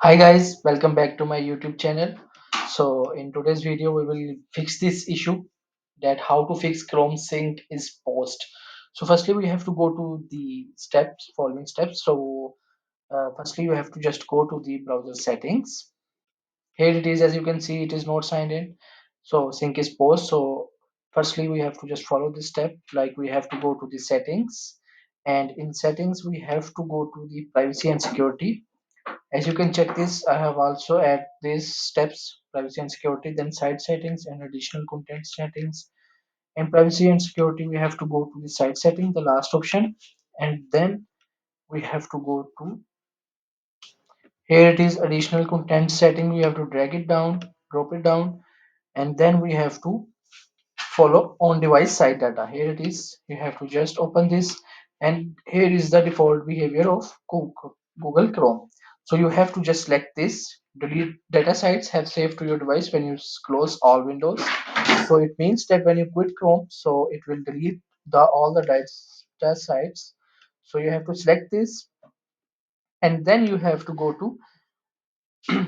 Hi guys, welcome back to my YouTube channel. So in today's video we will fix this issue that how to fix Chrome sync is paused. So firstly we have to go to the following steps. So firstly you have to just go to the browser settings. Here it is, as you can see it is not signed in. So sync is paused. So firstly we have to just follow this step, like we have to go to the settings, and in settings we have to go to the privacy and security. As you can check this, I have also add these steps: privacy and security, then site settings and additional content settings. In privacy and security, we have to go to the site setting, the last option, and then we have to go to here it is additional content setting. We have to drag it down, drop it down, and then we have to follow on device site data. Here it is. You have to just open this, and here is the default behavior of Google Chrome. So you have to just select this. Delete data sites have saved to your device when you close all windows. So it means that when you quit Chrome, so it will delete the all the data sites. So you have to select this, and then you have to go to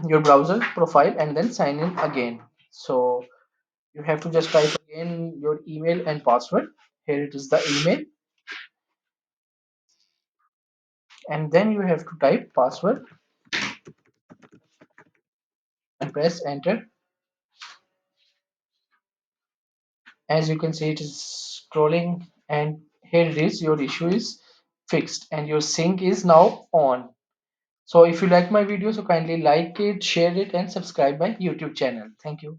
your browser profile and then sign in again. So you have to just type again your email and password. Here it is, the email, and then you have to type password and press enter. As you can see it is scrolling, and here it is, your issue is fixed and your sync is now on. So if you like my video, so kindly like it, share it, and subscribe my YouTube channel. Thank you.